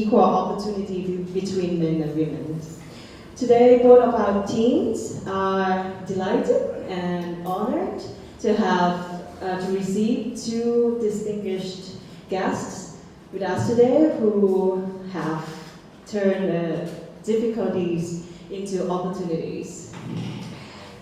equal opportunity between men and women. Today, both of our teams are delighted and honored to have to receive two distinguished guests with us today who have turned difficulties into opportunities.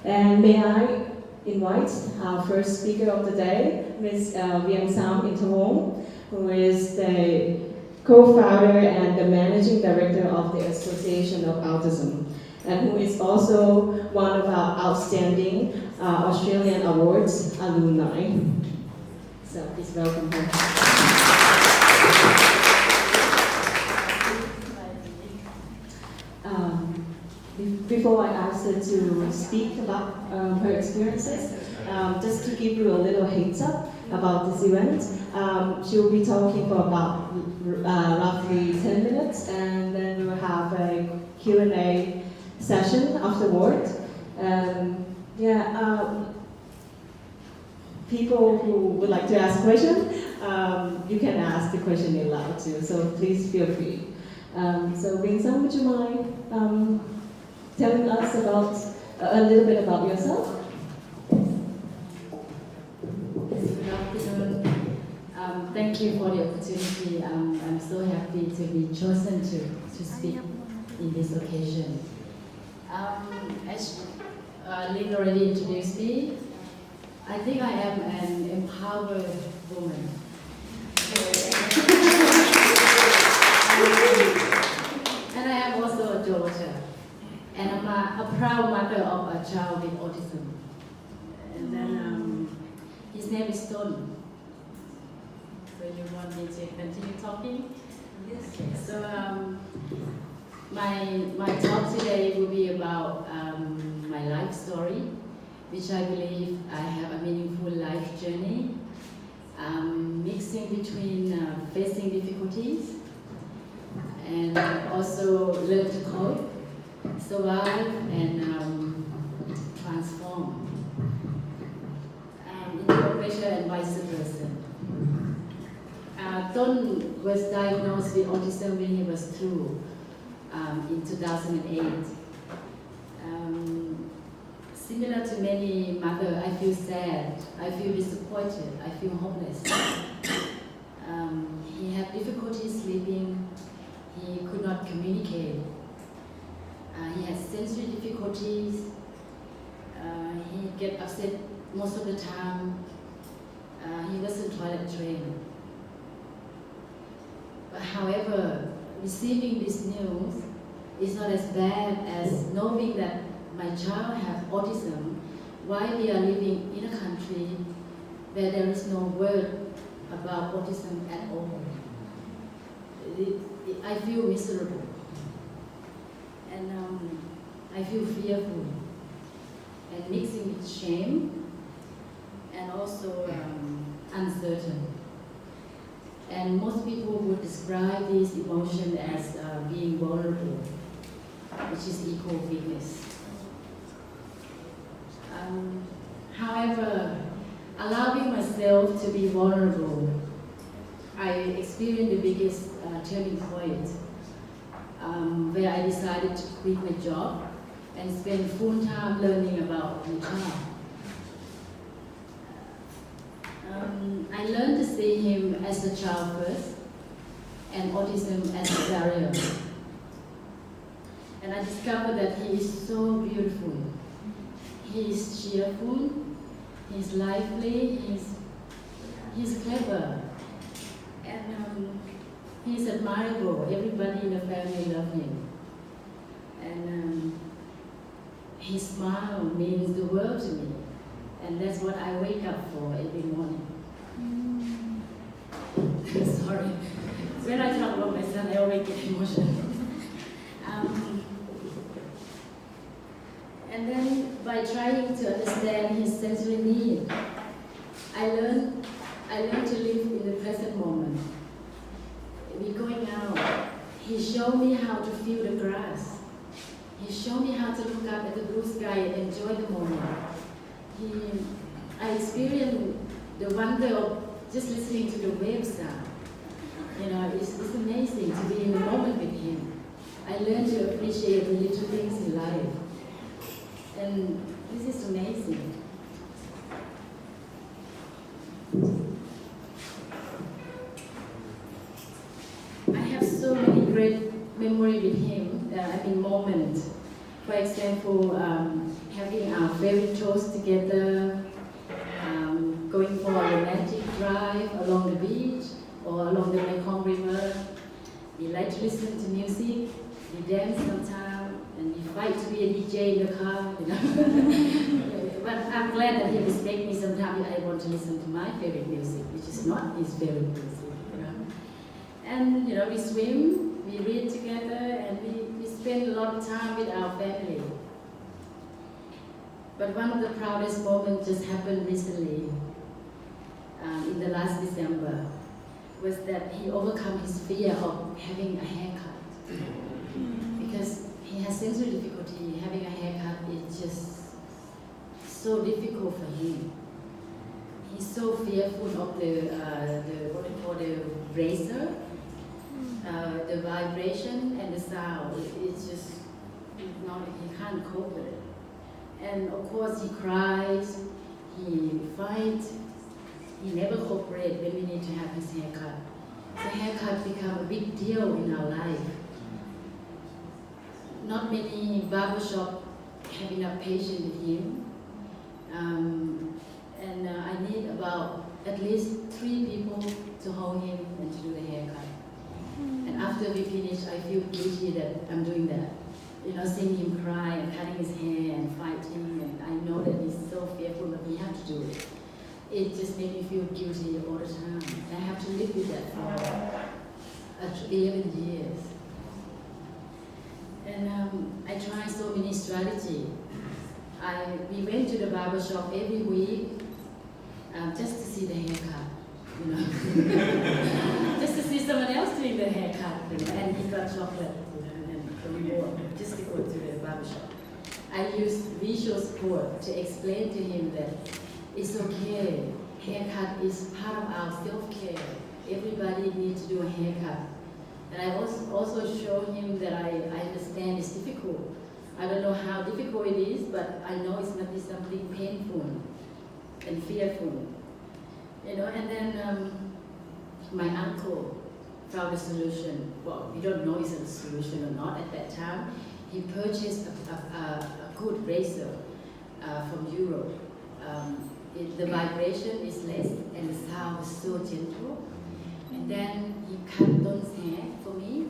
And may I invite our first speaker of the day, Ms. Vieng Sam Intawong, who is the co-founder and the managing director of the Association of Autism, and who is also one of our outstanding Australian Awards alumni. So please welcome her. Before I ask her to speak about her experiences, just to give you a little heads up about this event, she will be talking for about roughly 10 minutes, and then we will have a Q&A session afterward. People who would like to ask questions, you can ask the question aloud too, so please feel free. So Vieng Sam, would you mind telling us about a little bit about yourself? Good afternoon. Thank you for the opportunity. I'm so happy to be chosen to speak in this occasion. As Lynn already introduced me, I think I am an empowered woman. And I am also a daughter. And I'm a proud mother of a child with autism. And then his name is Ton. So you want me to continue talking? Yes. Okay. So my talk today will be about my life story, which I believe I have a meaningful life journey, mixing between facing difficulties and also learn to cope, survive, and transform into a pressure and vice versa. Ton was diagnosed with autism when he was 2 in 2008. Similar to many mothers, I feel sad, I feel disappointed, I feel hopeless. He had difficulty sleeping, he could not communicate. He had sensory difficulties, he get upset most of the time, he wasn't toilet trained. But however, receiving this news is not as bad as knowing that my child has autism while we are living in a country where there is no word about autism at all. I feel miserable. And I feel fearful and mixing with shame and also uncertain. And most people would describe this emotion as being vulnerable, which is equal weakness. However, allowing myself to be vulnerable, I experienced the biggest turning point where I decided to quit my job and spend full time learning about the child. I learned to see him as a child first and autism as a barrier. And I discovered that he is so beautiful. He is cheerful, he's lively, he's clever, and he's admirable. Everybody in the family loves him. And his smile means the world to me. And that's what I wake up for every morning. Sorry. When I talk about my son, I always get emotional. And then by trying to understand his sensory need, I learned to live in the present moment. We're going out. He showed me how to feel the grass. He showed me how to look up at the blue sky and enjoy the moment. I experienced the wonder of just listening to the waves sound. You know, it's amazing to be in the moment. I learned to appreciate the little things in life. And this is amazing. I have so many great memories with him, moments. For example, having our favorite toast together, going for a romantic drive along the beach or along the Mekong River. We like to listen to music, we dance sometimes, and we fight to be a DJ in the car, you know. But I'm glad that he respects me. Sometimes I want to listen to my favorite music, which is not his favorite music, you know. And you know, we swim, we read together, and we spend a lot of time with our family. But one of the proudest moments just happened recently, in the last December, was that he overcome his fear of having a haircut. Because he has sensory difficulty, having a haircut is just so difficult for him. He's so fearful of the what we call the razor, the vibration and the sound. It's just, he can't cope with it. And of course he cries, he fights, he never cooperates when we need to have his haircut. So haircut become a big deal in our life. Not many barbershop have enough patience with him. I need about at least 3 people to hold him and to do the haircut. And after we finish, I feel guilty that I'm doing that. You know, seeing him cry and cutting his hair and fighting, and I know that he's so fearful, but we have to do it. It just makes me feel guilty all the time. I have to live with that for 11 years. And I try so many strategies. We went to the barber shop every week just to see the haircut, you know. Just to see someone else doing the haircut, you know, and he got chocolate, you know, and the reward, just to go to the barber shop. I use visual support to explain to him that it's okay. Haircut is part of our self-care. Everybody needs to do a haircut. And I also show him that I understand it's difficult. I don't know how difficult it is, but I know it's not something painful and fearful. You know, and then my uncle found a solution. Well, we don't know it's a solution or not at that time. He purchased a good razor from Europe. The vibration is less and the sound is so gentle. And then he cut Don's hair for me,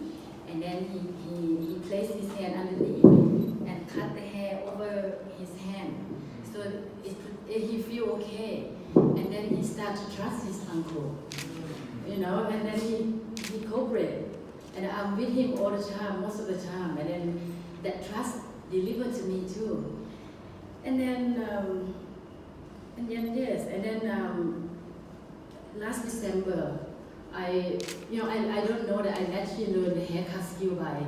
and then he placed his hand underneath and cut the hair over his hand. So he feel okay. And then he started to trust his uncle, you know, and then he cooperated. And I'm with him all the time, most of the time. And then that trust delivered to me too. And then last December, I don't know that I naturally learned the haircut skill by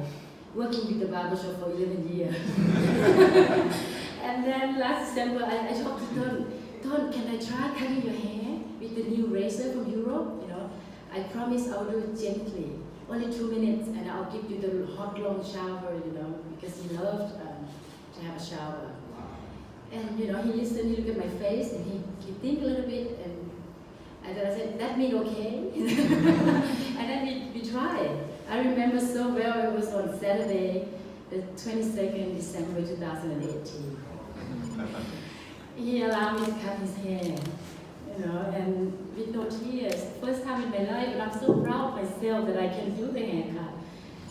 working with the barbershop for 11 years. And then last December, I talked to Don, can I try cutting your hair with the new razor from Europe? You know, I promise I'll do it gently, only 2 minutes, and I'll give you the hot long shower, you know, because he loved to have a shower. And you know, he listened, he looked at my face, and he think a little bit, and then I said, that mean okay? And then we tried. I remember so well, it was on Saturday, the 22nd December 2018. He allowed me to cut his hair, you know, and with no tears. First time in my life, and I'm so proud of myself that I can do the haircut.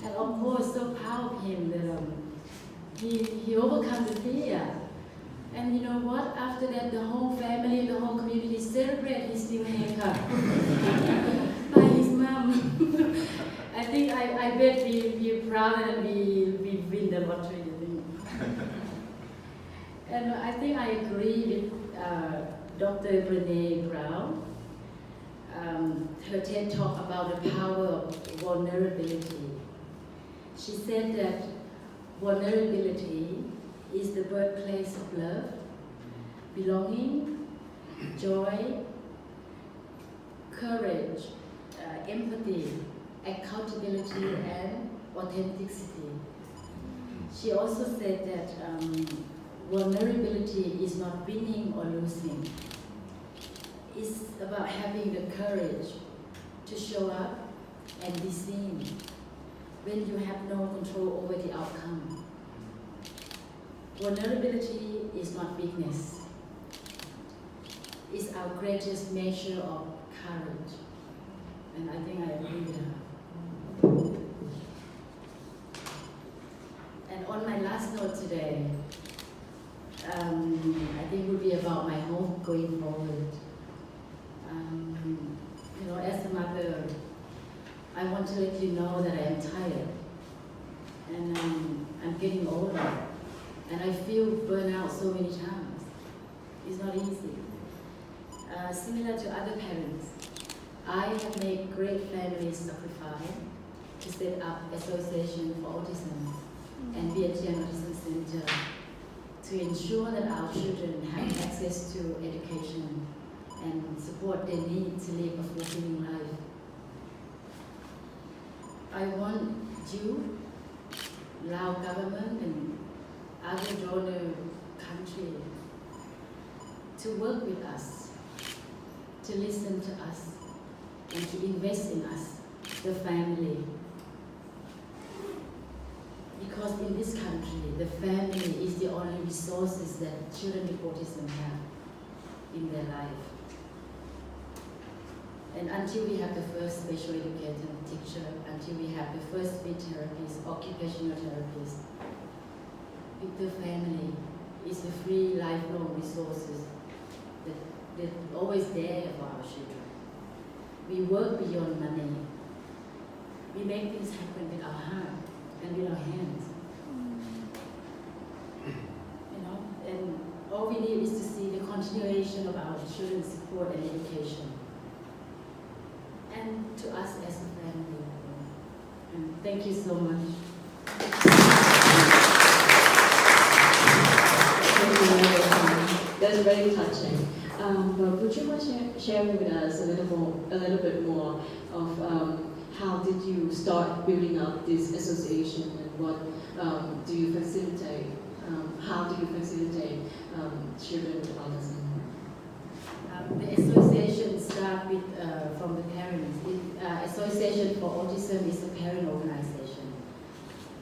And of course, so proud of him that he overcome the fear. And you know what? After that, the whole family, the whole community celebrate his new haircut by his mom. I think I bet we're proud and we win the lottery. And I think I agree with Dr. Brené Brown. Her TED talk about the power of vulnerability. She said that vulnerability is the birthplace of love, belonging, joy, courage, empathy, accountability, and authenticity. She also said that vulnerability is not winning or losing. It's about having the courage to show up and be seen when you have no control over the outcome. Vulnerability is not weakness. It's our greatest measure of courage. And I think I agree with her. And on my last note today, I think it would be about my hope going forward. As a mother, I want to let you know that I am tired, and I'm getting older, and I feel burnt out so many times. It's not easy. Similar to other parents, I have made great family sacrifice to set up Association for Autism and Vietnam Autism Center to ensure that our children have access to education and support their need to live a fulfilling life. I want you, Lao government and other donor countries to work with us, to listen to us, and to invest in us, the family. Because in this country, the family is the only resources that children with autism have in their life. And until we have the first special educator teacher, until we have the first speech therapist, occupational therapist, with the family is the free lifelong resources that always there for our children. We work beyond money. We make things happen with our heart and with our hands. And all we need is to see the continuation of our children's support and education. And to us as a family. And thank you so much. That's very touching. But would you mind sharing with us a little bit more of how did you start building up this association, and what do you facilitate? How do you facilitate children with autism? The association starts with from the parents. Association for Autism is a parent organization.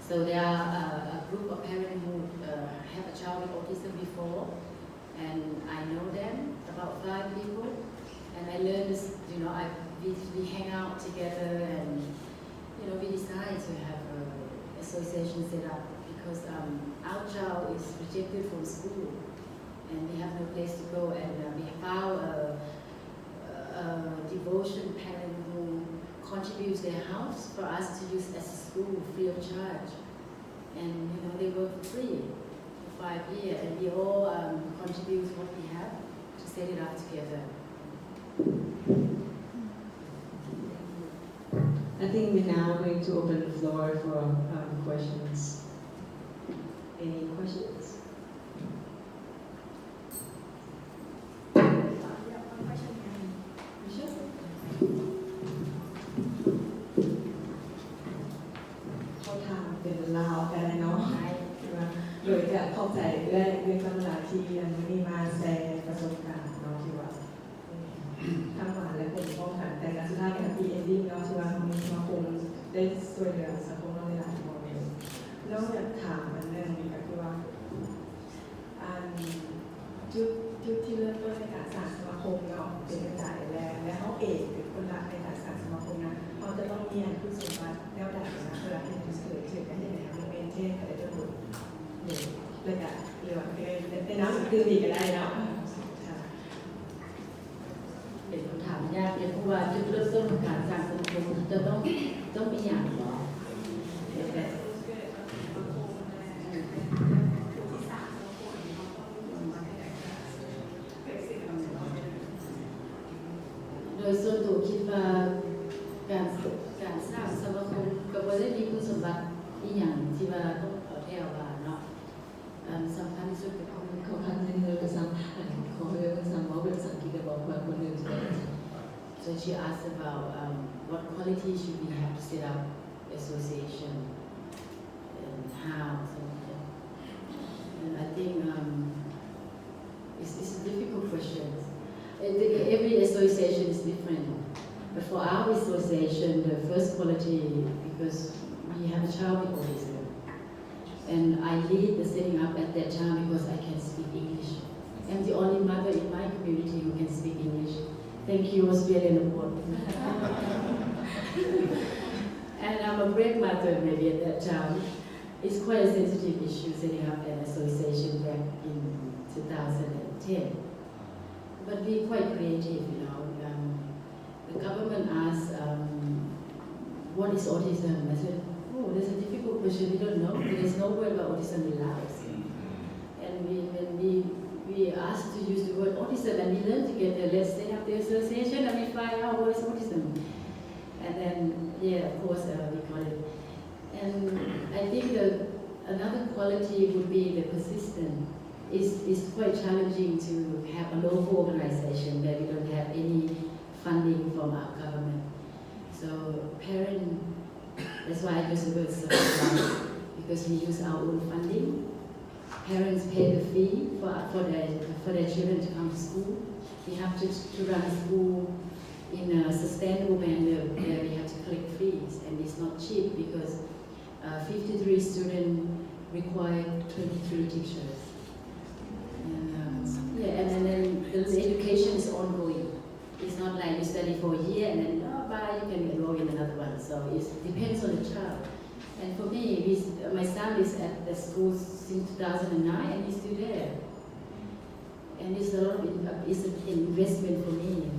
So there are a group of parents who have a child with autism before, and I know them, about 5 people, and I learned this. We hang out together, and we decide to have an association set up because our child is rejected from school. And we have no place to go, and we found a devotion parent who contributes their house for us to use as a school free of charge. And they work for free for 5 years, and we all contribute what we have to set it up together. I think we're now going to open the floor for questions. Any questions? Rồiจะเข้าใจและเป็นตำราที่มีมาแชร์ประสบการณ์เนาะที่ว่าทั้งหวานและคนพ้องกันแต่การสุดท้ายเป็นปีเอนดิ้งเนาะที่ว่ามีสมาคมได้ช่วยเหลือสังคมเราในหลายโมเมนต์แล้วอยากถามอันนึงก็คือว่าจุดที่เริ่มต้นในการสร้างสมาคมเนาะเป็นกระจายและเขาเองเป็นคนรักในการสร้างสมาคมนะเขาจะต้องมีผู้สมบัติแล้วได้นะเวลาที่จะเกิดขึ้นกันยังไงโมเมนต์เช่นอะไรจะถูกเลยก็เรียกว่าเป็นน้ำดื่มดีก็ได้เนาะเป็นคำถามยากเลยเพราะว่าจุดเริ่มต้นของการสร้างสังคมจะต้องมีอย่างหรอโดยส่วนตัวคิดว่าการสร้างสมาคมกับว่าได้มีคุณสมบัติอีกอย่างที่ว่าต้องเอาแถวว่าเนาะสำคัญที่สุดคือขอคันให้เธอภาษาขอให้ภาษาว่าเป็นภาษาอังกฤษบอกว่าคนหนึ่งจะ So she asked about what quality should we have to set up association. But for our association, the first quality, because we have a child with autism, and I lead the setting up at that time because I can speak English. I'm the only mother in my community who can speak English. Thank you, Australian Award. And I'm a great mother maybe at that time. It's quite a sensitive issue setting up an association back in 2010. But we're quite creative, you know. The government asked, what is autism? I said, oh, that's a difficult question, we don't know. There is no word about autism in Laos. And when we asked to use the word autism, and we learned together, let's set up the association and we find out what is autism. And then, yeah, of course, we got it. And I think another quality would be the persistence. It's quite challenging to have a local organization where we don't have any funding from our government. So that's why I use the word support, because we use our own funding. Parents pay the fee for their children to come to school. We have to run a school in a sustainable manner where we have to collect fees, and it's not cheap because 53 students require 23 teachers. And, and then the education is ongoing. It's not like you study for a year and then, bye, you can enroll in another one. So it depends on the child. And for me, my son is at the school since 2009 and he's still there. And it's a lot of it's an investment for me.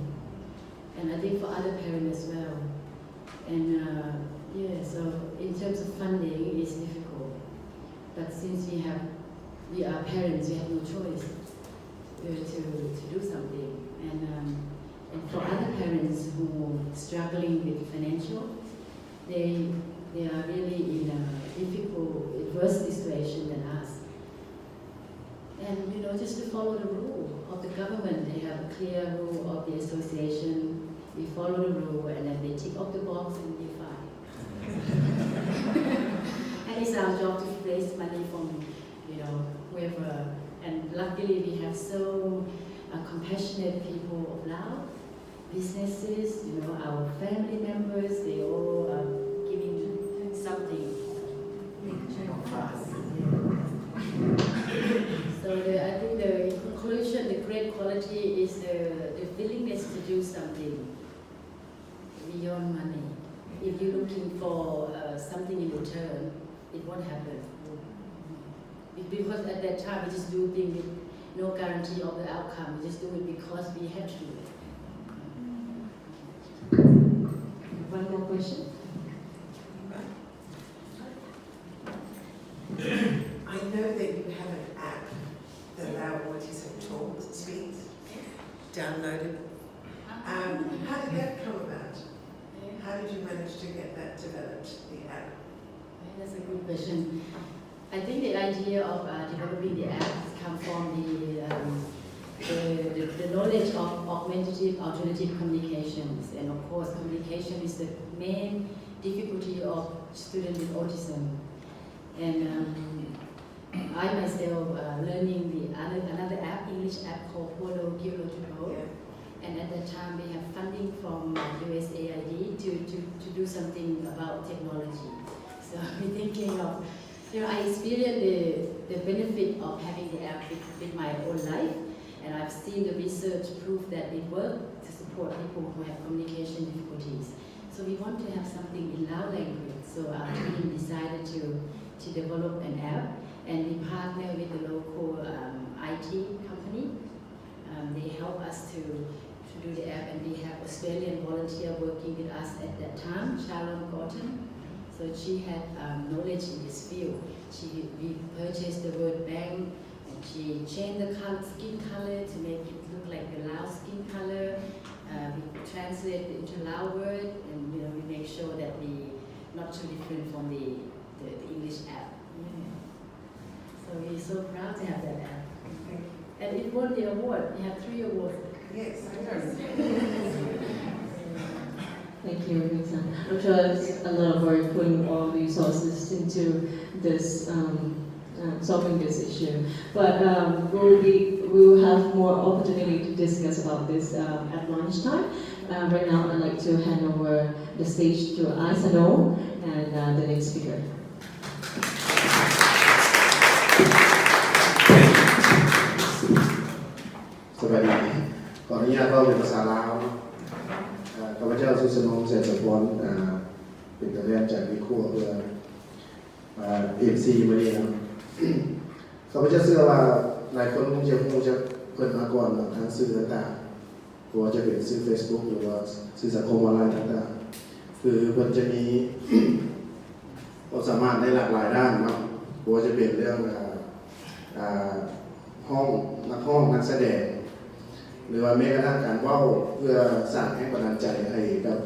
And I think for other parents as well. And so in terms of funding, it's difficult. But since we are parents, we have no choice to do something. And for other parents who are struggling with financial, they are really in a difficult, worse situation than us. And just to follow the rule of the government, they have a clear rule of the association. We follow the rule, and then they tick off the box and we fine. And it's our job to raise money from, whoever. And luckily, we have so compassionate people of Laos, businesses, our family members. They all are giving something for us. So I think the conclusion, the great quality is the willingness to do something beyond money. If you're looking for something in return, it won't happen. Because at that time, we just do things with no guarantee of the outcome. We just do it because we have to do it. One more question? I know that you have an app that allows autism to speak, downloaded. How did that come about? How did you manage to get that developed, the app? That's a good question. I think the idea of developing the app has come from the knowledge of augmentative alternative communications. And of course, communication is the main difficulty of students with autism. And I myself learning another app, English app called Polo Kilo to Go. And at that time, we have funding from USAID to do something about technology. So we're thinking of, I experienced the benefit of having the app with my own life, and I've seen the research prove that it works to support people who have communication difficulties. So we want to have something in Lao language. So our team decided to develop an app, and we partner with the local IT company. They help us to do the app, and we have Australian volunteer working with us at that time, Sharon Gorton. So she had knowledge in this field. We purchased the word bank, and she changed the skin color to make it look like the Lao skin color. We translate it into Lao word, and we make sure that we not too different from the English app. So we're so proud to have that app. And it won the award. We have 3 awards. Yes, I know. Thank you, Rita. I'm sure it's a lot of work putting all the resources into this, solving this issue. But we will have more opportunity to discuss about this at lunchtime. right now I'd like to hand over the stage to Asano and the next speaker. สวัสดีขออนุญาตเล่าเป็นภาษาลาวข้าพเจ้าสุสนงเสศพรเป็นตัวแทนจากวิคั่วเพื่อEFC มาเนี่ยข้าพเจ้าเชื่อว่าหลายคนคงจะเพิ่นมาก่อนทางสื่อต่างๆเพราะว่าจะเป็นสื่อ Facebook หรือว่าสื่อสังคมออนไลน์ต่างๆคือเพิ่นจะมี ความสามารถในหลากหลายด้านเนาะเพราะว่าจะเป็นเรื่องห้องนักแสดงหรือว่าแม้กระทั่งการเว้าเพื่อสร้างแรงบันดาลใจให้กับ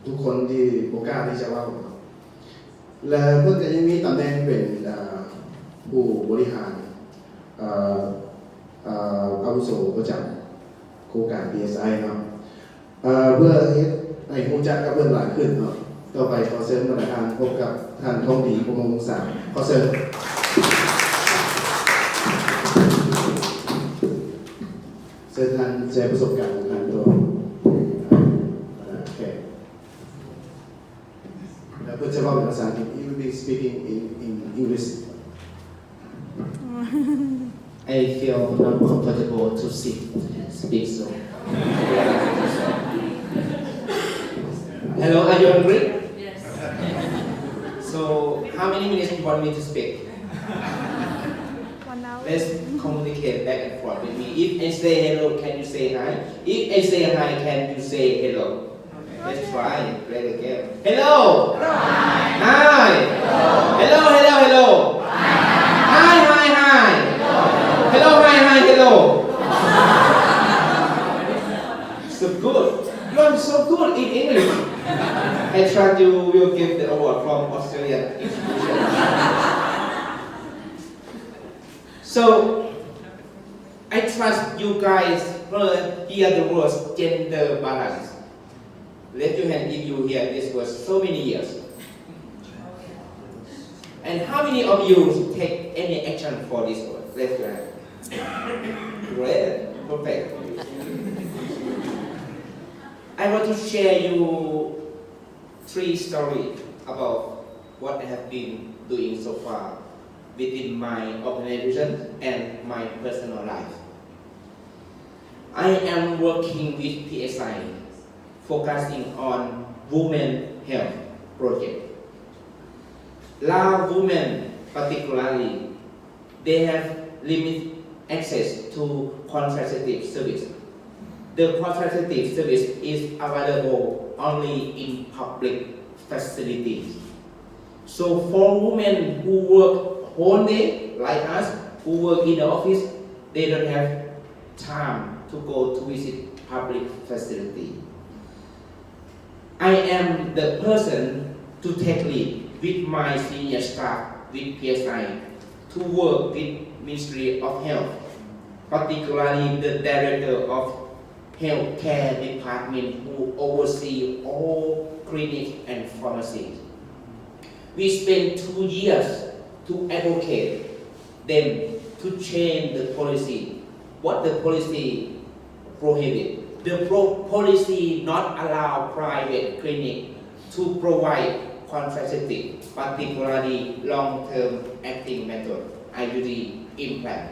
ทุกคนที่โอกล้าสที่จะเว้าและเพิ่นก็ยังมีตำแหน่งเป็นผู้บริหารอาวุโสประจำโครงการ PSI เนาะเพื่อให้รู้จักกับเพิ่นหลายขึ้นเนาะต่อไปขอเชิญท่านพบกับท่านทองดีพงษ์วงศ์ศักดิ์ขอเชิญท่านแชร์ประสบการณ์ของท่านตัวแขกแล้วเพื่อจะเล่าเป็นภาษาอังกฤษ you will be speaking in English I feel not comfortable to speak so. Hello, are you hungry? Yes. So, how many minutes you want me to speak? 1 hour. Let's communicate back and forth with me. If I say hello, can you say hi? If I say hi, can you say hello? Let's try. Play the game. Hello. Hi. Hello. Hello. Hi. Hello. Hi. Hello. So good. You are so good in English. I trust you will give the award from Australian institution. So, I trust you guys hear the words gender balance. Let your hand if you hear this word so many years. And how many of you take any action for this word? Let's go ahead. Great, perfect. I want to share you 3 stories about what I have been doing so far within my organization and my personal life. I am working with PSI, focusing on women health project. Lao women particularly, they have limited access to contraceptive service. The contraceptive service is available only in public facilities. So for women who work whole day, like us, who work in the office, they don't have time to go to visit public facility. I am the person to take lead with my senior staff with PSI to work with Ministry of Health, particularly the Director of Healthcare Department who oversee all clinics and pharmacies. We spent 2 years to advocate them to change the policy. What the policy prohibit? The policy not allow private clinic to provide contraceptive, particularly long-term acting method, IUD implant.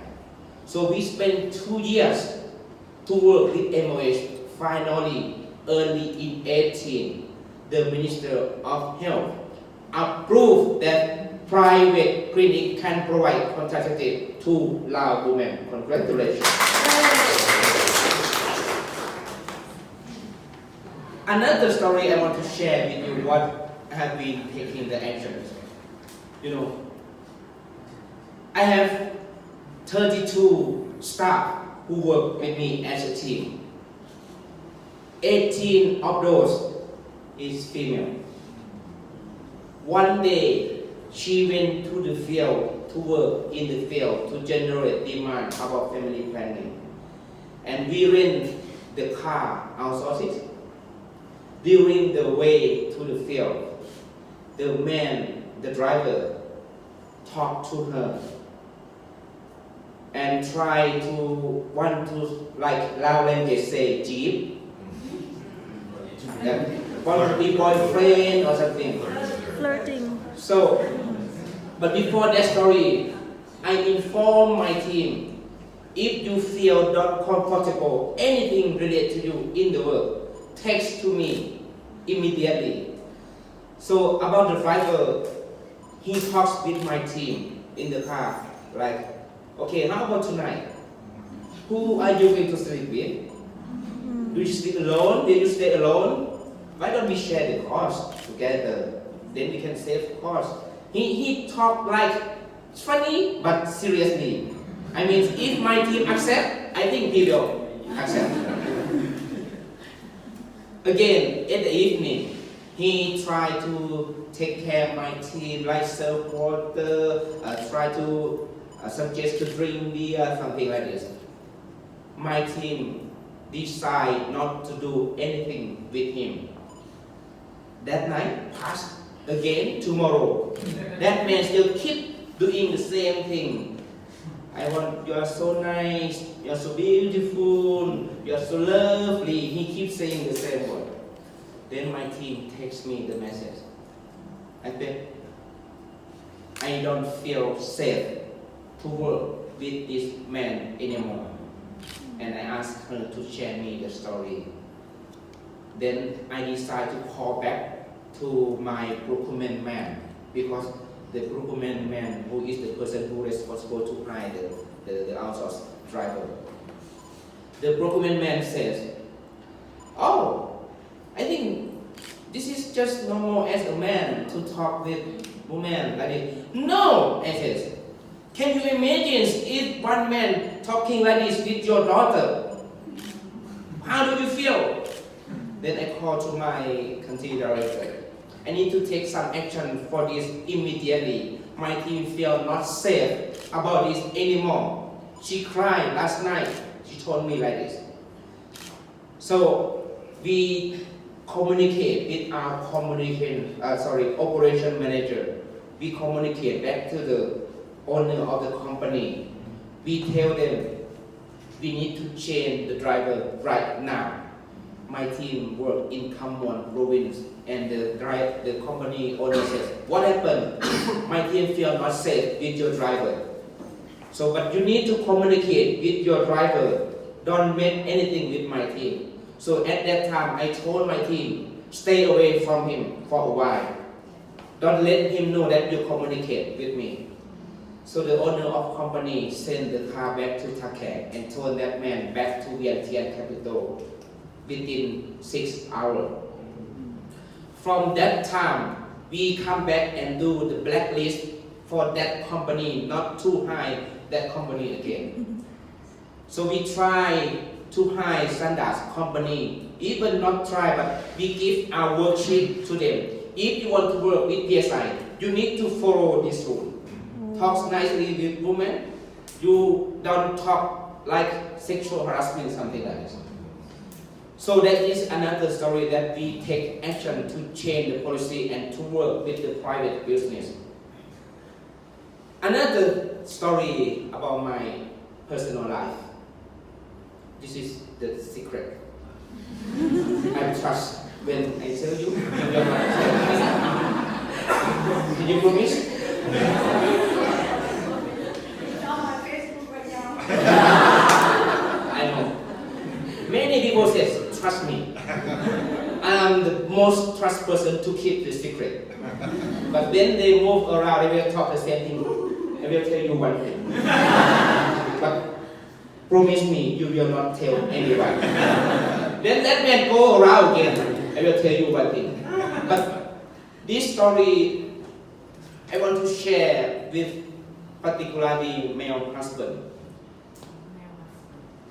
So we spent 2 years to work with MOH. Finally, early in 2018, the Minister of Health approved that private clinic can provide contraceptive to Lao women. Congratulations. Another story I want to share with you what I have been taking the actions. You know, I have 32 staff who work with me as a team. 18 of those is female. One day, she went to the field to work in the field to generate demand about family planning. And we rent the car outsourcing. During the way to the field, the man, the driver, talked to her and try to want to, like Lao language say, jeep, that want to be boyfriend or something. Flirting. So, but before that story, I inform my team, if you feel not comfortable, anything related to you in the world, text to me immediately. So about the driver, he talks with my team in the car, like, okay, how about tonight? Who are you going to sleep with? Do you sleep alone? Do you stay alone? Why don't we share the cost together? Then we can save cost. He talked like funny but seriously. I mean, if my team accept, I think he will accept. Again, in the evening, he tried to take care of my team, like serve water, try to suggest to drink beer, something like this. My team decide not to do anything with him. That night passed again, tomorrow. That man still keep doing the same thing. You are so nice, you are so beautiful, you are so lovely. He keeps saying the same word. Then my team texts me the message. I said, I don't feel safe to work with this man anymore. And I asked her to share me the story. Then I decided to call back to my procurement man, because the procurement man, who is the person who is responsible to hire the outsourced driver. The procurement man says, oh, I think this is just normal as a man to talk with women like this. No, I says, can you imagine if one man talking like this with your daughter? How do you feel? Then I called to my country director. I need to take some action for this immediately. My team feel not safe about this anymore. She cried last night. She told me like this. So we communicate with our operation manager. We communicate back to the owner of the company. We tell them we need to change the driver right now. My team work in Khamwon province, and the company owner says, what happened? My team feel not safe with your driver. So, but you need to communicate with your driver. Don't make anything with my team. So at that time, I told my team, stay away from him for a while. Don't let him know that you communicate with me. So the owner of company sent the car back to Takek and told that man back to Vientiane capital within 6 hours. From that time, we come back and do the blacklist for that company, not to hire that company again. So we try to hire standards company, even not try, but we give our worksheet to them. If you want to work with PSI, you need to follow this rule. Talk nicely with women. You don't talk like sexual harassment, something like this. So that is another story that we take action to change the policy and to work with the private business. Another story about my personal life. This is the secret. I trust when I tell you. Did you promise? I know. Many people say, trust me. I'm the most trust person to keep the secret. But when they move around, they will talk the same thing. I will tell you one thing. But promise me you will not tell anyone. Then that man go around again. I will tell you one thing. But this story I want to share with particularly male husband.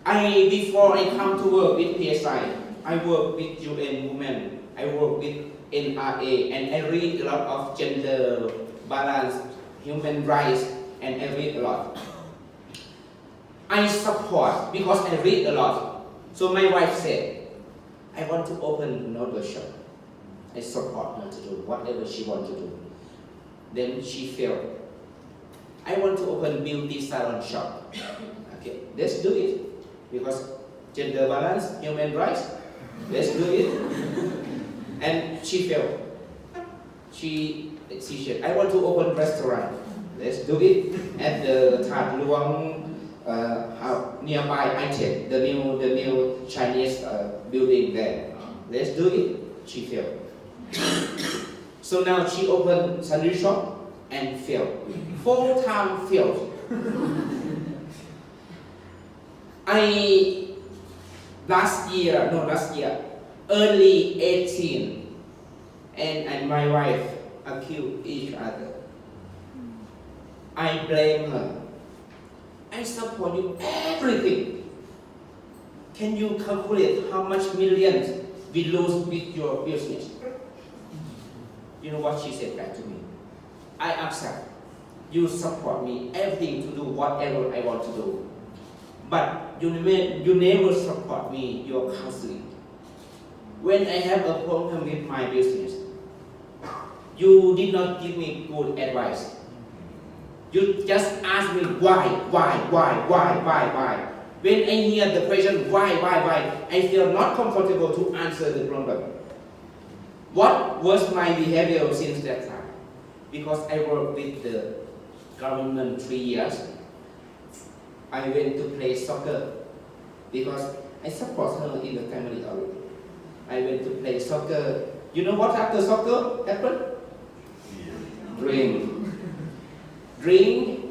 Before I come to work with PSI, I work with UN Women, I work with NRA, and I read a lot of gender balance, human rights, and I read a lot. I support because I read a lot. So my wife said, I want to open another shop. I support her to do whatever she wants to do. Then she felt, I want to open beauty salon shop. Okay, let's do it. Because gender balance, human rights, let's do it. And she failed. She said, I want to open restaurant. Let's do it at the Tat Luang nearby item, the new Chinese building there. Let's do it. She failed. So now she opened sandwich shop and failed. 4 times failed. Last year, early 18, and my wife accused each other. I blame her. I support you everything. Can you calculate how much millions we lose with your business? You know what she said back to me? I accept. You support me everything to do whatever I want to do. But you never support me your counseling. When I have a problem with my business, you did not give me good advice. You just ask me why. When I hear the question why, I feel not comfortable to answer the problem. What was my behavior since that time? Because I worked with the government 3 years. I went to play soccer because I support her in the family already. I went to play soccer. You know what after soccer happened? Drink.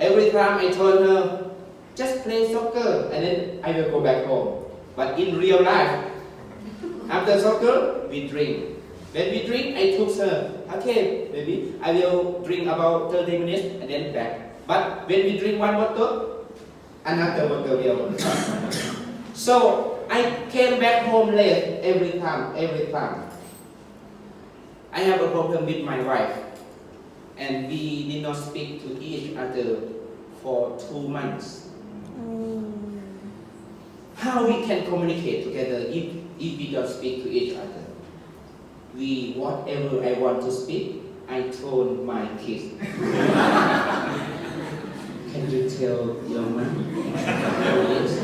Every time I told her, just play soccer and then I will go back home. But in real life, after soccer, we drink. When we drink, I told her, okay, baby, I will drink about 30 minutes and then back. But when we drink one bottle, another bottle will come. So I came back home late every time. I have a problem with my wife, and we did not speak to each other for 2 months. How we can communicate together if we don't speak to each other? Whatever I want to speak, I told my kids. Can you tell your mom? Yes.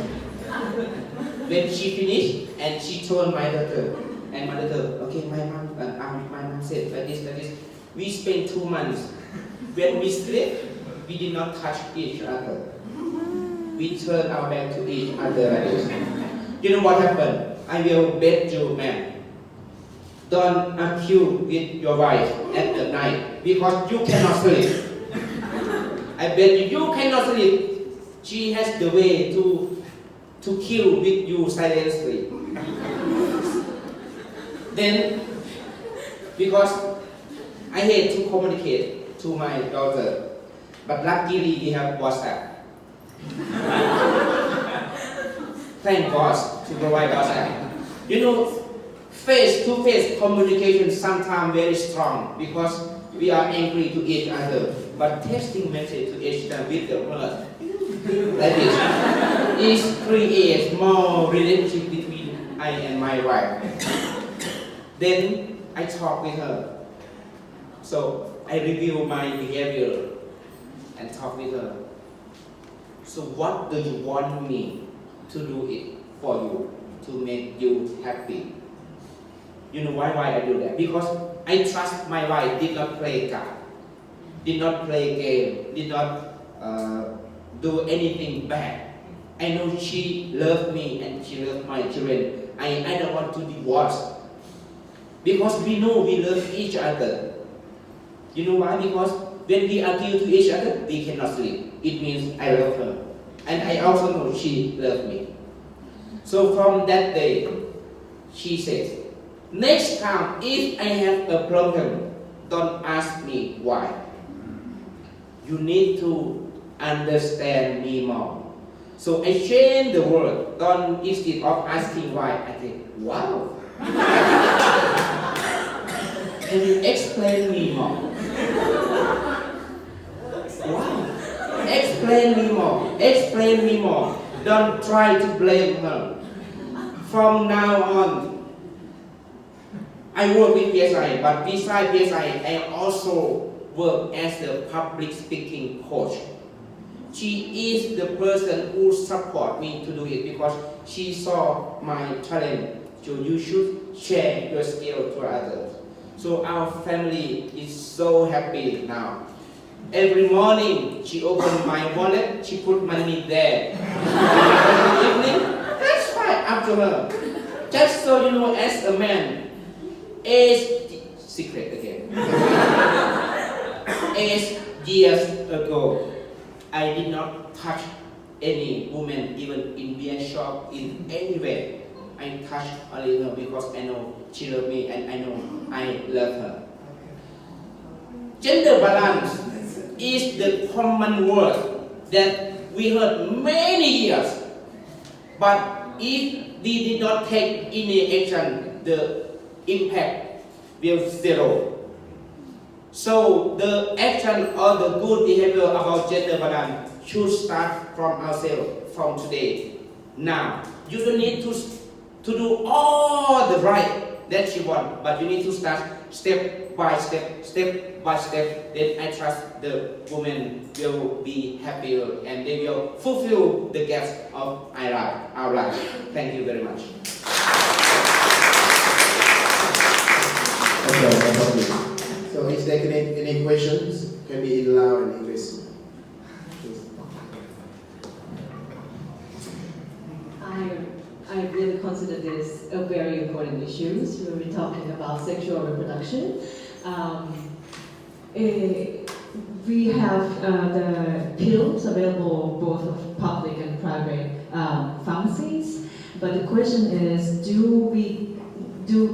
When she finished, and she told my daughter, and my daughter, okay, my mom said like this. We spent 2 months. When we sleep, we did not touch each other. We turned our back to each other like this. You know what happened? I will bet you, man. Don't argue with your wife at the night because you cannot sleep. I bet you cannot sleep. She has the way to kill with you silently. Then, because I hate to communicate to my daughter, but luckily we have WhatsApp. Thank God to provide WhatsApp. You know, face-to-face communication sometimes very strong because we are angry to each other. But texting message to each other with the word like this is create more relationship between I and my wife. Then I talk with her. So I review my behavior and talk with her. So what do you want me to do it for you to make you happy? You know why I do that? Because I trust my wife did not play card, did not play game, did not do anything bad. I know she loved me and she loved my children. I don't want to divorce. Because we know we love each other. You know why? Because when we argue to each other, we cannot sleep. It means I love her. And I also know she loved me. So from that day, she says, next time if I have a problem, don't ask me why. You need to understand me more. So I change the word. Don't, instead of asking why, I think, wow. Can you explain me more? Wow. Explain me more. Don't try to blame her. From now on, I work with PSI, but besides PSI, I also work as a public speaking coach. She is the person who supports me to do it because she saw my talent. So you should share your skill to others. So our family is so happy now. Every morning she opened my wallet, she put money there. Every evening, that's fine, up to her. Just so you know, as a man, secret again. 8 years ago, I did not touch any woman, even in beer shop, in any way. I touched only her because I know she loves me and I know I love her. Gender balance is the common word that we heard many years. But if we did not take any action, the impact will zero. So the action or the good behavior about gender balance should start from ourselves from today. Now, you don't need to do all the right that you want, but you need to start step by step. Then I trust the women will be happier and they will fulfill the gaps of our life. Thank you very much. Okay, no problem. So is there any questions? Can be in Lao and English. I really consider this a very important issue when we're talking about sexual reproduction. We have the pills available both of public and private pharmacies, but the question is,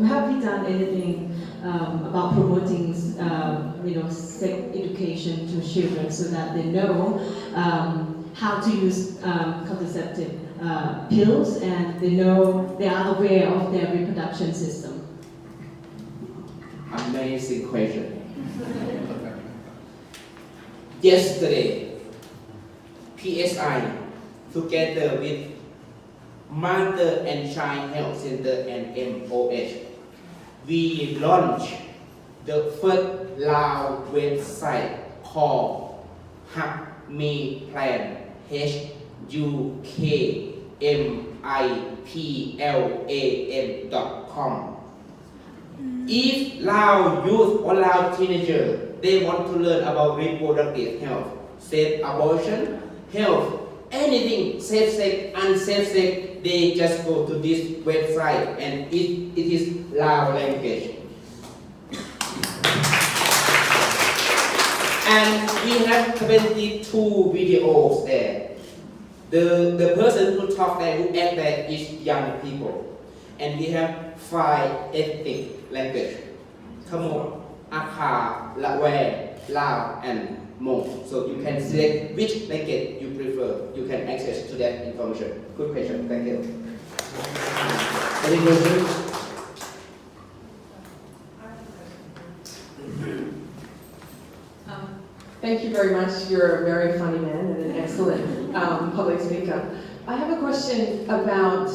have we done anything about promoting sex education to children so that they know how to use contraceptive pills and they are aware of their reproduction system? Amazing question. Yesterday, PSI, together with Mother and Child Health Center and MOH, we launched the first Lao website called HUKMI Plan, HUKMIPLAN.com. If Lao youth or Lao teenager they want to learn about reproductive health, safe abortion, health, anything safe sex, unsafe sex, they just go to this website and it is Lao language. And we have 22 videos there. The person who talk there, who act there is young people. And we have 5 ethnic language. Khmer, Akha, Lawe, Lao, and Hmong. So you can select which language you prefer. You can access to that information. Good question. Thank you. Any questions? Thank you very much. You're a very funny man and an excellent public speaker. I have a question about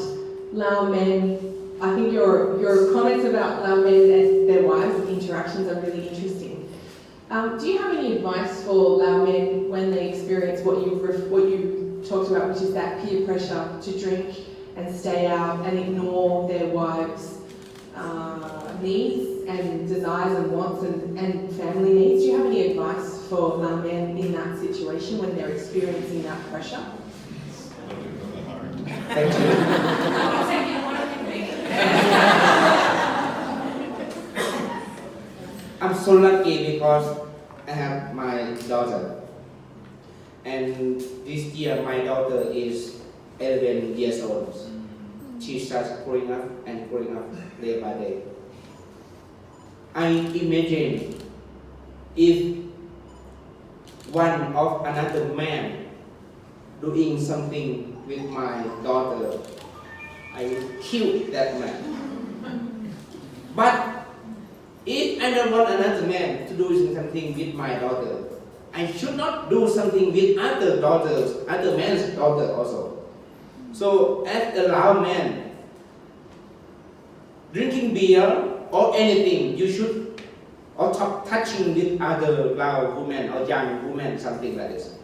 Lao men. I think your comments about Lao men and their wives and interactions are really interesting. Do you have any advice for Lao men when they experience what you talked about, which is that peer pressure to drink and stay out and ignore their wives' needs and desires and wants and family needs? Do you have any advice for Lao men in that situation when they're experiencing that pressure? Thank you. I'm so lucky because I have my daughter. And this year my daughter is 11 years old. She starts growing up and growing up day by day. I imagine if one of another man doing something with my daughter, I will kill that man. But if I don't want another man to do something with my daughter, I should not do something with other man's daughter also. So as a Lao man, drinking beer or anything, you should, or touching with other Lao women or young women, something like this.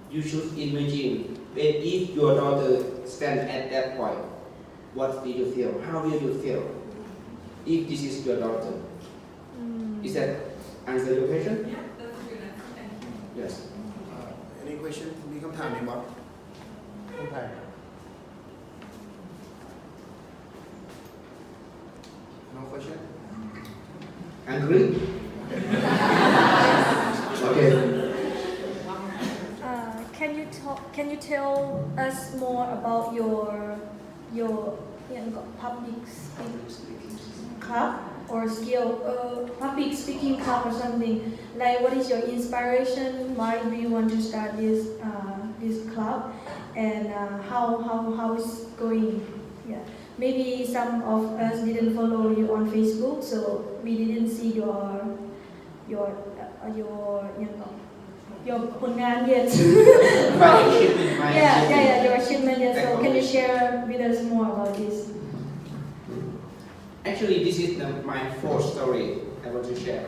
You should imagine if your daughter stands at that point, what will you feel? How will you feel if this is your daughter? Is that answer your question? Yeah, that's a good answer. Thank you. Yes. Any question มีคำถามไหมครับคนไทย No question Angry? Okay. Can you tell us more about your public speaking club or skill public speaking club or something? Like, what is your inspiration? Why do you want to start this club? And how it's going? Yeah. Maybe some of us didn't follow you on Facebook, so we didn't see your ผลงาน yet. My achievement, my Yeah, your achievement yet. So can you share with us more about this? Actually, this is my fourth story I want to share.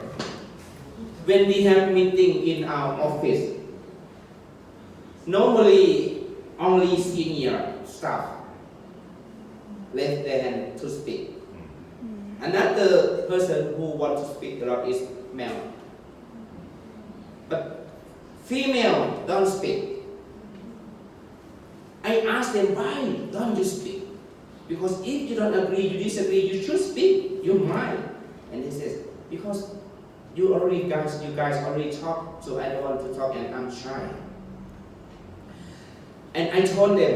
When we have meeting in our office, normally only senior staff raise their hand to speak. Another person who wants to speak a lot is male. But female don't speak. I ask them, why don't you speak? Because if you don't agree, you disagree, you should speak your mind. And he says, because you guys already talk, so I don't want to talk and I'm shy. And I told them,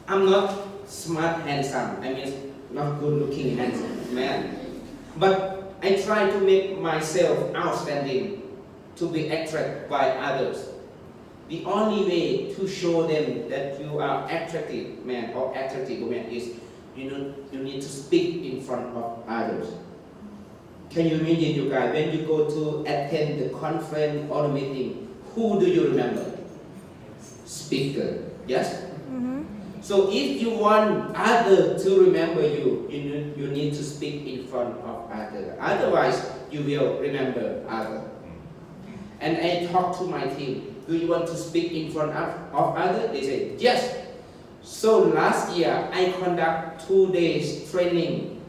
I'm not smart, handsome. I mean, not good looking, handsome man. But I try to make myself outstanding to be attracted by others. The only way to show them that you are attractive man or attractive woman is you need to speak in front of others. Can you imagine, you guys, when you go to attend the conference or the meeting, who do you remember? Speaker, yes? So if you want others to remember you need to speak in front of others. Otherwise, you will remember others. And I talk to my team. Do you want to speak in front of others? They say, yes. So last year, I conduct 2 days training.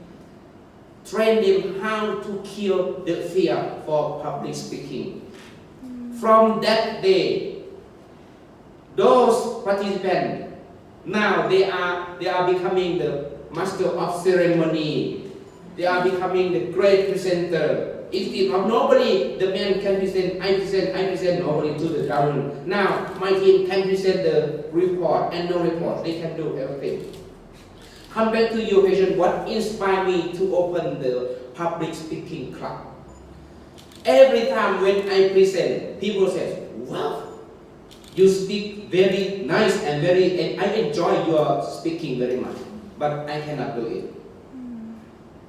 Train them how to kill the fear for public speaking. From that day, those participants, now they are becoming the master of ceremony. They are becoming the great presenter. Instead of nobody, the man can present, I present nobody to the government. Now my team can present the report and no report. They can do everything. Come back to your question, what inspired me to open the public speaking club? Every time when I present, people say, wow, you speak very nice and I enjoy your speaking very much, but I cannot do it.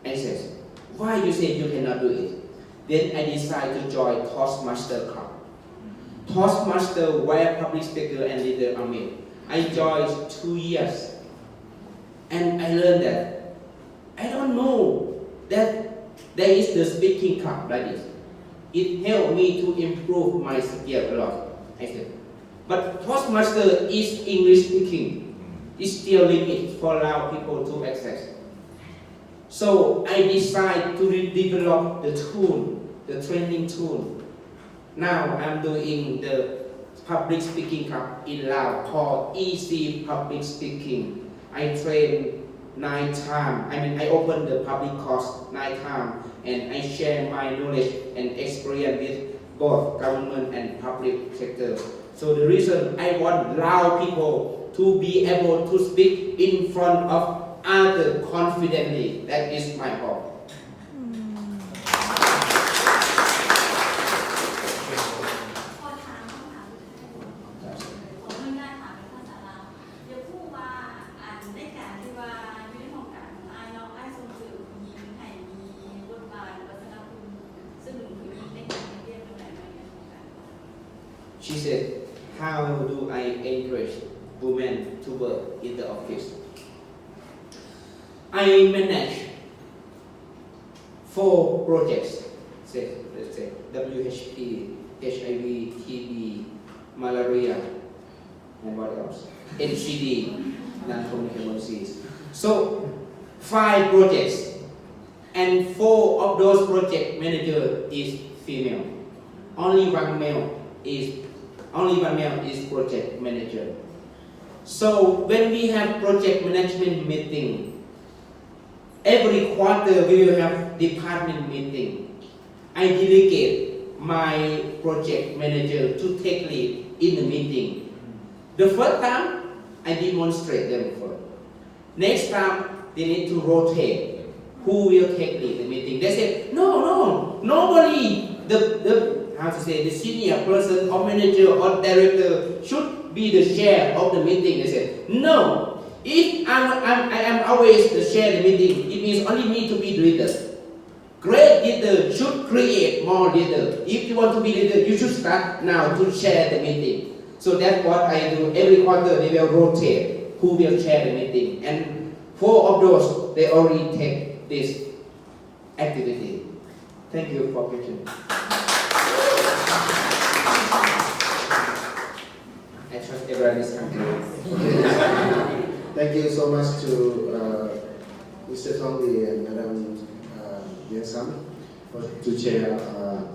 I says, why you say you cannot do it? Then I decided to join Toastmaster Club. Toastmaster, where public speaker and leader are made. I joined 2 years. And I learned that I don't know that there is the speaking club like this. It helped me to improve my skill a lot. I said, but Toastmaster is English speaking. It's still limited for allow people to access. So I decided to develop the tool, the training tool. Now I'm doing the public speaking club in Laos called Easy Public Speaking. I train 9 times. I open the public course 9 times, and I share my knowledge and experience with both government and public sector. So the reason I want Lao people to be able to speak in front of others confidently. That is my hope. 'She said, how do I encourage women to work in the office? I manage 4 projects, let's say WHP, HIV, TB, malaria, and what else? NCD, non-communicable disease. So 5 projects. and 4 of those project manager is female. Only one male is project manager. So when we have project management meeting, every quarter we will have department meeting. I delegate my project manager to take lead in the meeting. The first time I demonstrate them first. Next time they need to rotate. Who will take lead the meeting? They said, no, nobody. The senior person or manager or director should be the chair of the meeting. They said, no. If I am always the chair of the meeting, it means only me to be the leader. Great leader should create more leader. If you want to be leader, you should start now to chair the meeting. So that's what I do. Every quarter they will rotate who will chair the meeting. And 4 of those, they already take this activity. Thank you for question. I trust everyone is happy. Thank you so much to Mr. Tongdi and Madam Yang Sam to share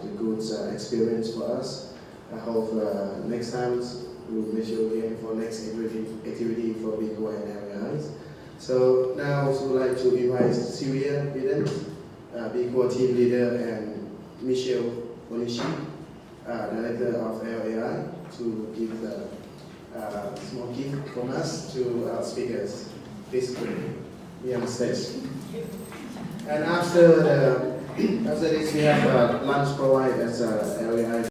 the good experience for us. I hope next time we'll meet you again for next activity for BEQUAL LAI. So now I would like to invite Syria Biden, BEQUAL team leader, and Michelle Onishi, director of LAI, to give the small gift from us to our speakers. Please be on the stage. And after this, we have lunch provided as LAI.